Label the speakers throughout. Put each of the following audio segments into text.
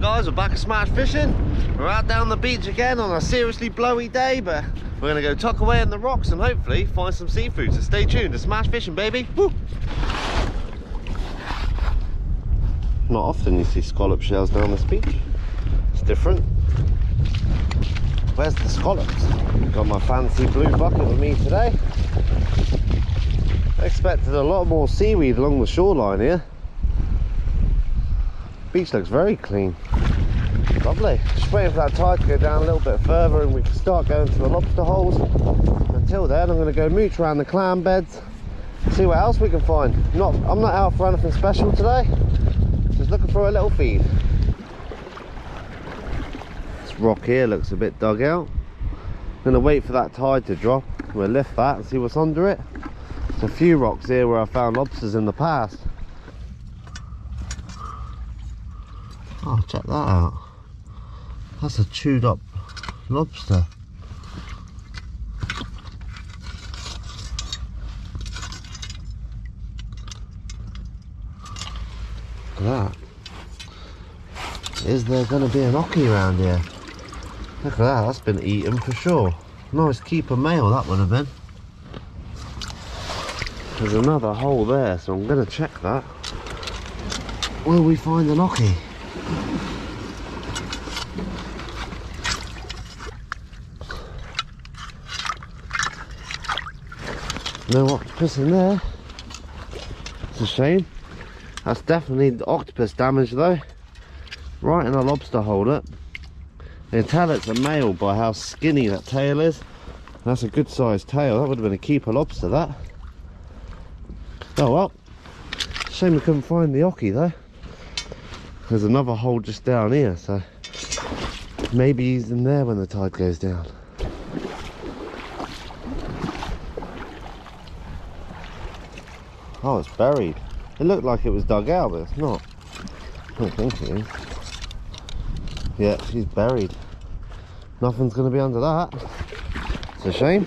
Speaker 1: guys, we're back at Smash Fishing. We're out down the beach again on a seriously blowy day, but we're gonna go tuck away in the rocks and hopefully find some seafood. So stay tuned to Smash Fishing, baby. Woo! Not often you see scallop shells down this beach. It's different. Where's the scallops? Got my fancy blue bucket with me today. I expected a lot more seaweed along the shoreline here. Beach looks very clean. Lovely. Just waiting for that tide to go down a little bit further and we can start going to the lobster holes. Until then, I'm going to go mooch around the clam beds, see what else we can find. I'm not out for anything special today. Just looking for a little feed. This rock here looks a bit dug out. I'm going to wait for that tide to drop. We'll lift that and see what's under it. There's a few rocks here where I found lobsters in the past. Oh, check that out. That's a chewed up lobster. Look at that. Is there going to be an ocky around here? Look at that, that's been eaten for sure. Nice keeper male that would have been. There's another hole there, so I'm going to check that. Will we find an ocky? No octopus in there. It's a shame. That's definitely the octopus damage though. Right in a lobster hole, look. You can tell it's a male by how skinny that tail is. That's a good sized tail. That would have been a keeper lobster, that. Oh well. Shame we couldn't find the ocky though. There's another hole just down here, so maybe he's in there when the tide goes down. Oh, it's buried. It looked like it was dug out, but it's not. I don't think it is. Yeah, she's buried. Nothing's going to be under that. It's a shame.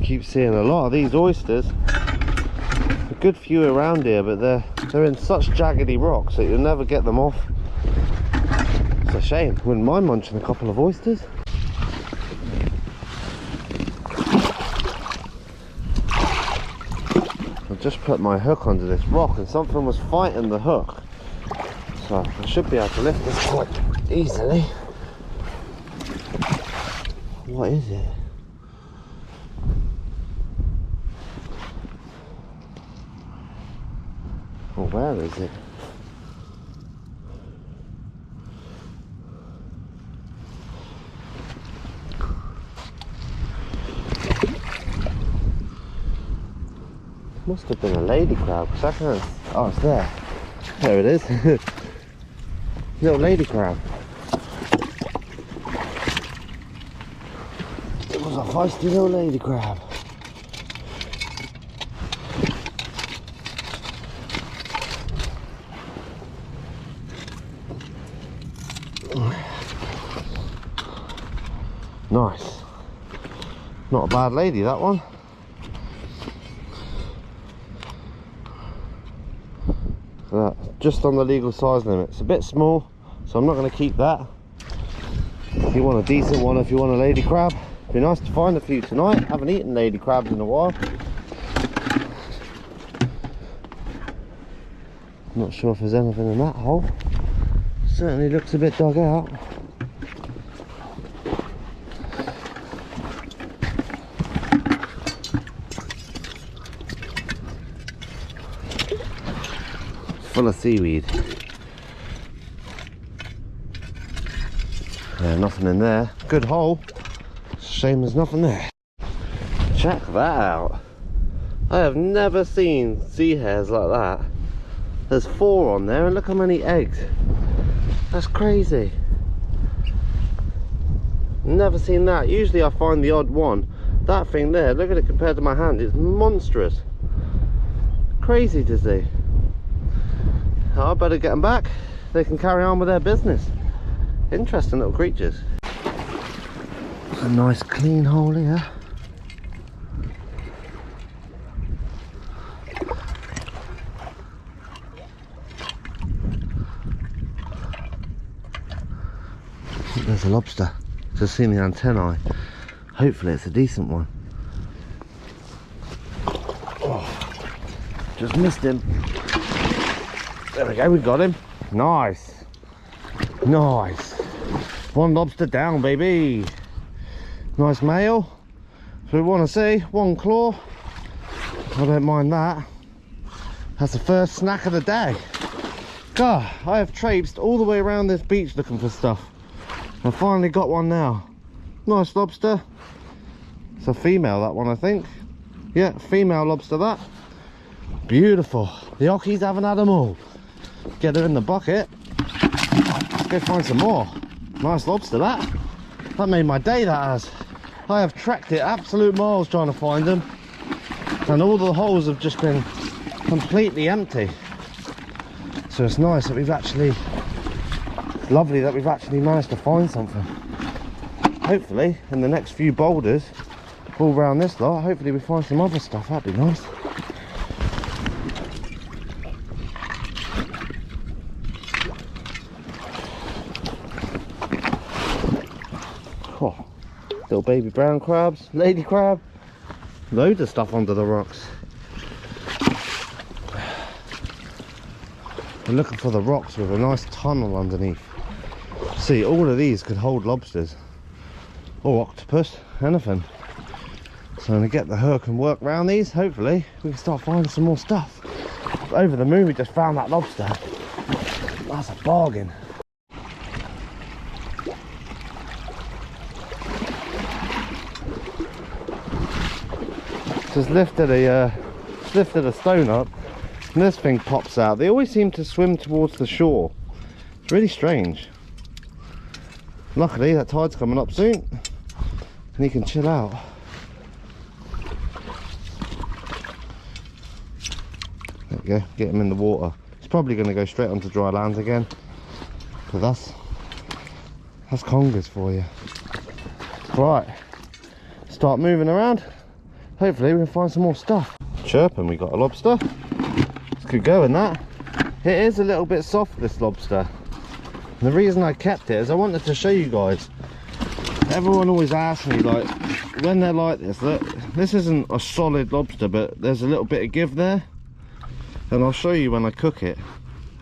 Speaker 1: Keep seeing a lot of these oysters. A good few around here, but they're in such jaggedy rocks that you'll never get them off. It's a shame. Wouldn't mind munching a couple of oysters. Just put my hook under this rock and something was fighting the hook, so I should be able to lift this quite easily. What is it? Well, where is it? Must have been a lady crab, because I can't... Oh, it's there. There it is. Little lady crab. It was a feisty little lady crab. Nice. Not a bad lady, that one. Just on the legal size limit. It's a bit small, so I'm not going to keep that. If you want a decent one, if you want a lady crab, it'd be nice to find a few tonight. Haven't eaten lady crabs in a while. Not sure if there's anything in that hole. Certainly looks a bit dug out. Full of seaweed. Yeah, nothing in there. Good hole. Shame there's nothing there. Check that out. I have never seen sea hares like that. There's 4 on there and look how many eggs. That's crazy. Never seen that. Usually I find the odd one. That thing there, look at it compared to my hand. It's monstrous. Crazy to see. I better get them back. They can carry on with their business. Interesting little creatures. A nice clean hole here. There's a lobster. Just seen the antennae. Hopefully it's a decent one. Oh, just missed him. There we go, we got him. Nice. Nice. One lobster down, baby. Nice male. So we want to see one claw. I don't mind that. That's the first snack of the day. God, I have traipsed all the way around this beach looking for stuff. I finally got one now. Nice lobster. It's a female, that one, I think. Yeah, female lobster, that. Beautiful. The Ockies haven't had them all. Get her in the bucket. Let's go find some more. Nice lobster, that. That made my day, that has. I have trekked it absolute miles trying to find them. And all the holes have just been completely empty. So it's nice that we've actually, lovely that we've actually managed to find something. Hopefully in the next few boulders all around this lot, hopefully we find some other stuff. That'd be nice. Oh, little baby brown crabs, lady crab, loads of stuff under the rocks. We're looking for the rocks with a nice tunnel underneath. See, all of these could hold lobsters or octopus, anything. So I'm gonna get the hook and work around these. Hopefully we can start finding some more stuff. Over the moon we just found that lobster. That's a bargain. Just lifted a stone up and this thing pops out. They always seem to swim towards the shore. It's really strange. Luckily that tide's coming up soon and you can chill out. There we go, get him in the water. He's probably going to go straight onto dry land again, but that's congers for you. Right, start moving around. Hopefully we can find some more stuff. Chirping, we got a lobster. It's good going, that. It is a little bit soft, this lobster. And the reason I kept it is I wanted to show you guys. Everyone always asks me, like, when they're like this, look, this isn't a solid lobster, but there's a little bit of give there. And I'll show you when I cook it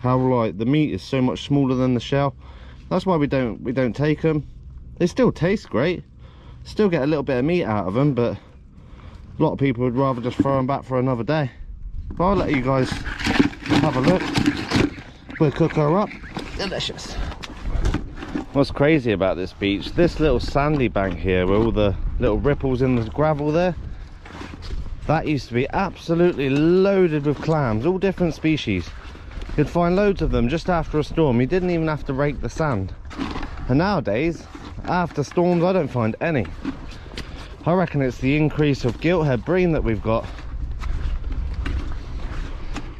Speaker 1: how, like, the meat is so much smaller than the shell. That's why we don't take them. They still taste great. Still get a little bit of meat out of them, but a lot of people would rather just throw them back for another day. But I'll let you guys have a look. We'll cook her up. Delicious. What's crazy about this beach, this little sandy bank here where all the little ripples in the gravel there, that used to be absolutely loaded with clams, all different species. You'd find loads of them just after a storm. You didn't even have to rake the sand. And nowadays, after storms, I don't find any. I reckon it's the increase of gilthead bream that we've got.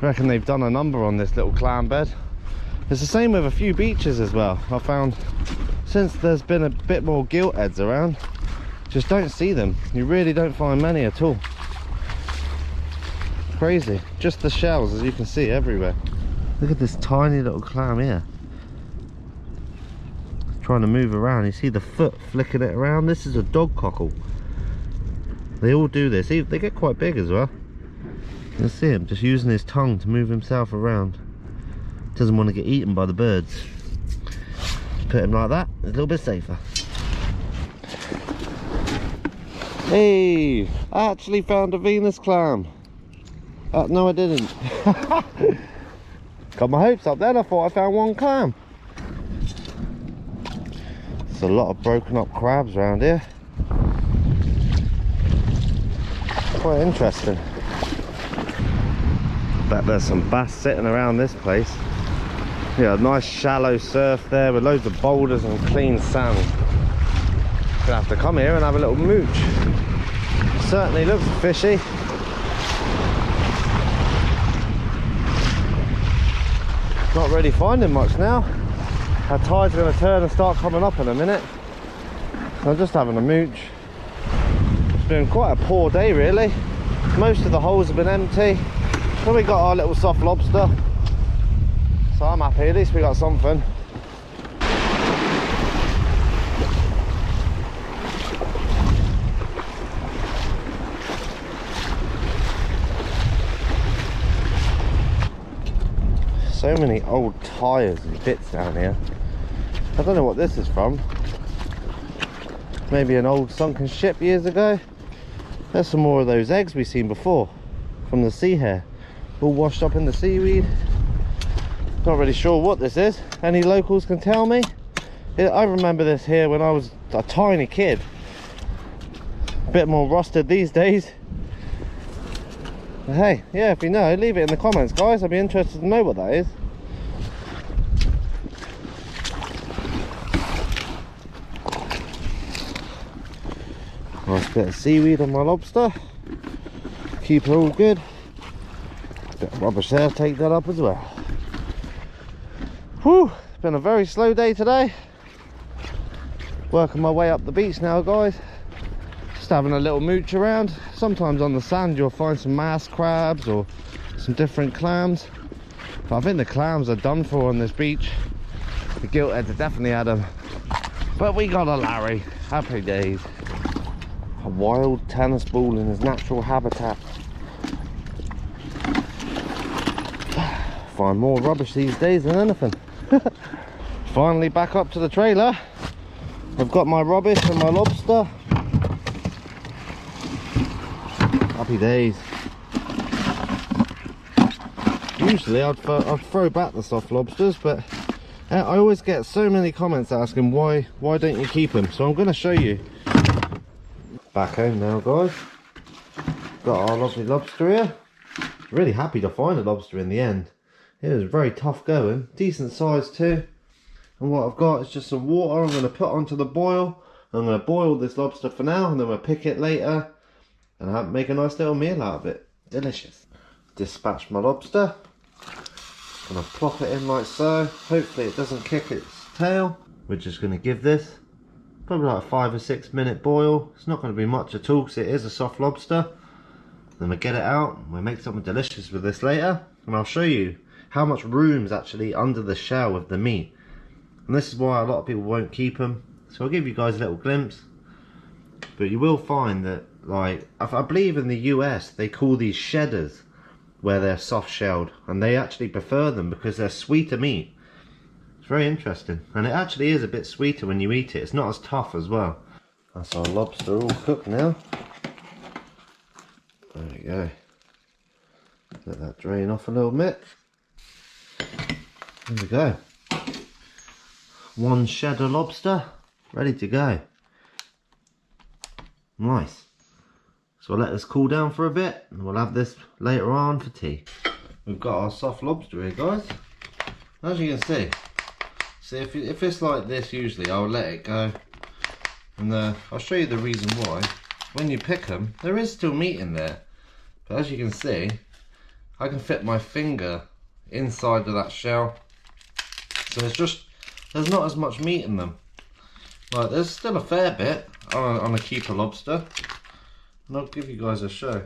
Speaker 1: I reckon they've done a number on this little clam bed. It's the same with a few beaches as well. I found since there's been a bit more giltheads around, just don't see them. You really don't find many at all. Crazy. Just the shells, as you can see, everywhere. Look at this tiny little clam here. It's trying to move around. You see the foot flicking it around. This is a dog cockle. They all do this. They get quite big as well. You can see him just using his tongue to move himself around. Doesn't want to get eaten by the birds. Put him like that, it's a little bit safer. Hey, I actually found a Venus clam. No, I didn't. Got my hopes up then. I thought I found one clam. There's a lot of broken up crabs around here. Quite interesting. Bet there's some bass sitting around this place. Yeah, nice shallow surf there with loads of boulders and clean sand. Gonna have to come here and have a little mooch. Certainly looks fishy. Not really finding much now. Our tide's going to turn and start coming up in a minute. So I'm just having a mooch. It's been quite a poor day really. Most of the holes have been empty. But we got our little soft lobster. So I'm happy, at least we got something. so many old tyres and bits down here. I don't know what this is from. Maybe an old sunken ship years ago. There's some more of those eggs we've seen before from the sea hare, all washed up in the seaweed. Not really sure what this is. Any locals can tell me? I remember this here when I was a tiny kid. A bit more rusted these days. But hey, yeah, if you know, leave it in the comments, guys. I'd be interested to know what that is. Nice bit of seaweed on my lobster. Keep her all good. Bit of rubbish there, take that up as well. Whew, it's been a very slow day today. Working my way up the beach now, guys. Just having a little mooch around. Sometimes on the sand you'll find some masked crabs or some different clams. But I think the clams are done for on this beach. The giltheads have definitely had them. But we got a Larry. Happy days. A wild tennis ball in his natural habitat. Find more rubbish these days than anything. Finally back up to the trailer. I've got my rubbish and my lobster. Happy days. Usually I'd throw back the soft lobsters, but I always get so many comments asking why don't you keep them. So I'm going to show you. Back home now, guys. Got our lovely lobster here. Really happy to find a lobster in the end. It was very tough going, decent size too. And what I've got is just some water I'm going to put onto the boil. I'm going to boil this lobster for now, and then we'll pick it later and make a nice little meal out of it. Delicious. Dispatch my lobster. Gonna plop it in like so. Hopefully it doesn't kick its tail. We're just going to give this probably like a 5 or 6 minute boil. It's not going to be much at all because it is a soft lobster. Then we'll get it out and we'll make something delicious with this later, and I'll show you how much room's actually under the shell of the meat. And this is why a lot of people won't keep them. So I'll give you guys a little glimpse. But you will find that, like, I believe in the US they call these shedders, where they're soft shelled, and they actually prefer them because they're sweeter meat. It's very interesting, and it actually is a bit sweeter when you eat it. It's not as tough as well. That's our lobster all cooked now. There we go. Let that drain off a little bit. There we go. One cheddar lobster ready to go. Nice. So I'll let this cool down for a bit and we'll have this later on for tea. We've got our soft lobster here, guys. As you can see if it's like this, usually I'll let it go, and I'll show you the reason why. When you pick them, there is still meat in there, but as you can see, I can fit my finger inside of that shell, so it's just, there's not as much meat in them. Like, there's still a fair bit on a keeper lobster, and I'll give you guys a show.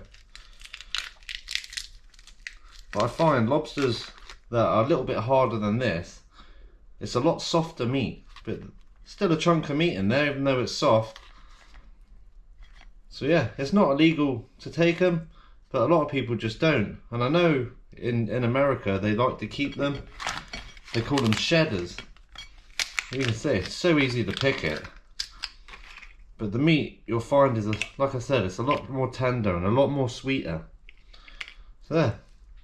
Speaker 1: But I find lobsters that are a little bit harder than this, it's a lot softer meat, but still a chunk of meat in there even though it's soft. So yeah, it's not illegal to take them, but a lot of people just don't. And I know in America they like to keep them. They call them shedders. You can see it's so easy to pick it, but the meat you'll find is, like I said, it's a lot more tender and a lot more sweeter. So there,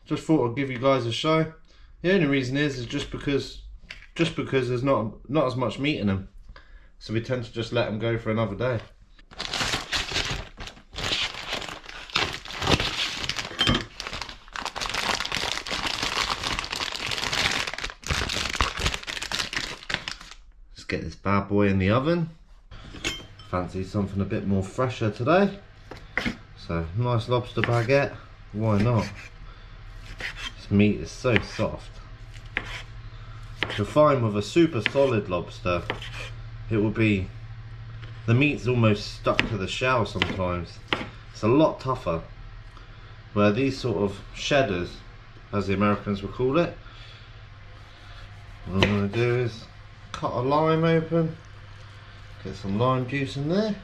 Speaker 1: just thought I'd give you guys a show. The only reason is just because there's not as much meat in them, so we tend to just let them go for another day. Let's get this bad boy in the oven. Fancy something a bit more fresher today, so nice lobster baguette, why not? This meat is so soft. You'll find with a super solid lobster, it will be, the meat's almost stuck to the shell sometimes. It's a lot tougher. Where these sort of shedders, as the Americans would call it, what I'm going to do is cut a lime open, get some lime juice in there.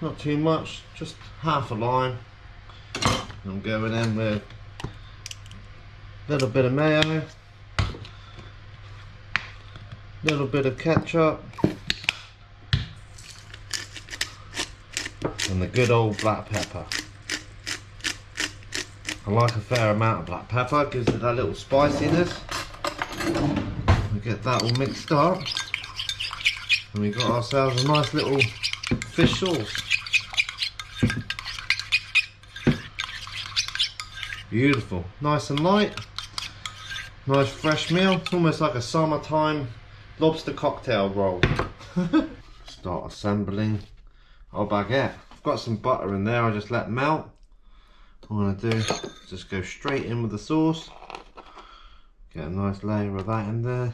Speaker 1: Not too much, just half a lime. I'm going in with a little bit of mayo, little bit of ketchup, and the good old black pepper. I like a fair amount of black pepper, gives it that little spiciness. We get that all mixed up, and we got ourselves a nice little fish sauce. Beautiful, nice and light, nice fresh meal. It's almost like a summertime lobster cocktail roll. Start assembling our baguette. I've got some butter in there, I just let melt. What I'm going to do is just go straight in with the sauce. Get a nice layer of that in there.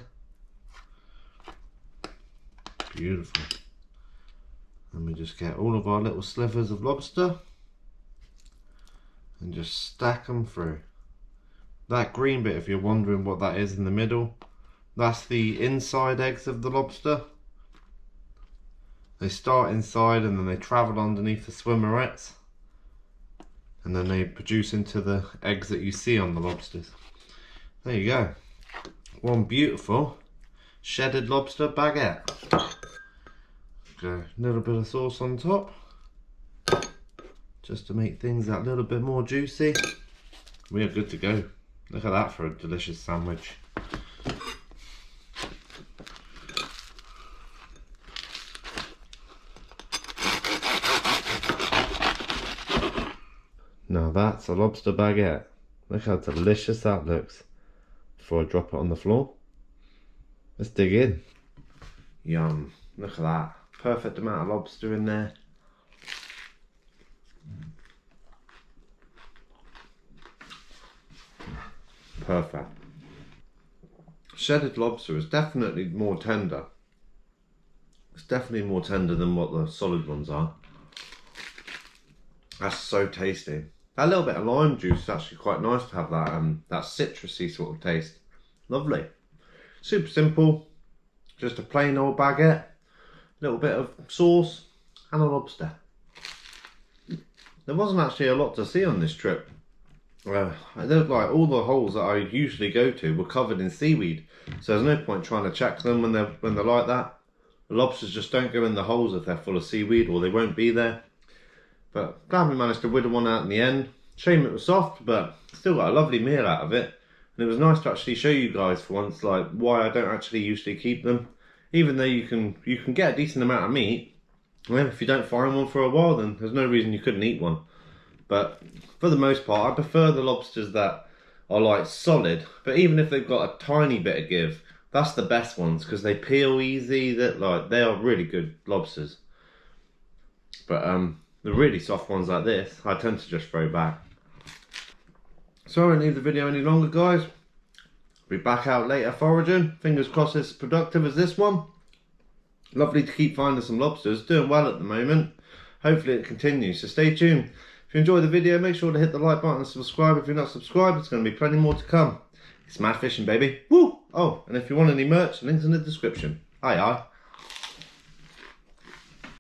Speaker 1: Beautiful. And we just get all of our little slivers of lobster and just stack them through. That green bit, if you're wondering what that is in the middle, that's the inside eggs of the lobster. They start inside and then they travel underneath the swimmerets, and then they produce into the eggs that you see on the lobsters. There you go. One beautiful shredded lobster baguette. Go a little bit of sauce on top, just to make things that little bit more juicy. We are good to go. Look at that for a delicious sandwich. Now that's a lobster baguette. Look how delicious that looks. Before I drop it on the floor. Let's dig in. Yum. Look at that. Perfect amount of lobster in there. Perfect. Shredded lobster is definitely more tender. It's definitely more tender than what the solid ones are. That's so tasty. That little bit of lime juice is actually quite nice to have that that citrusy sort of taste. Lovely. Super simple. Just a plain old baguette, a little bit of sauce, and a lobster. There wasn't actually a lot to see on this trip. It looked like all the holes that I usually go to were covered in seaweed, so there's no point trying to check them when they're like that. The lobsters just don't go in the holes if they're full of seaweed, or they won't be there. But glad we managed to whittle one out in the end. Shame it was soft, but still got a lovely meal out of it. And it was nice to actually show you guys for once, like, why I don't actually usually keep them. Even though you can get a decent amount of meat, well, if you don't find one for a while, then there's no reason you couldn't eat one. But for the most part, I prefer the lobsters that are like solid, but even if they've got a tiny bit of give, that's the best ones because they peel easy. They are really good lobsters. But the really soft ones like this, I tend to just throw back. So I won't leave the video any longer, guys. Be back out later foraging. Fingers crossed it's as productive as this one. Lovely to keep finding some lobsters. Doing well at the moment. Hopefully it continues. So stay tuned. If you enjoyed the video, make sure to hit the like button and subscribe. If you're not subscribed, it's going to be plenty more to come. It's mad fishing, baby. Woo! Oh, and if you want any merch, links in the description. Aye, aye.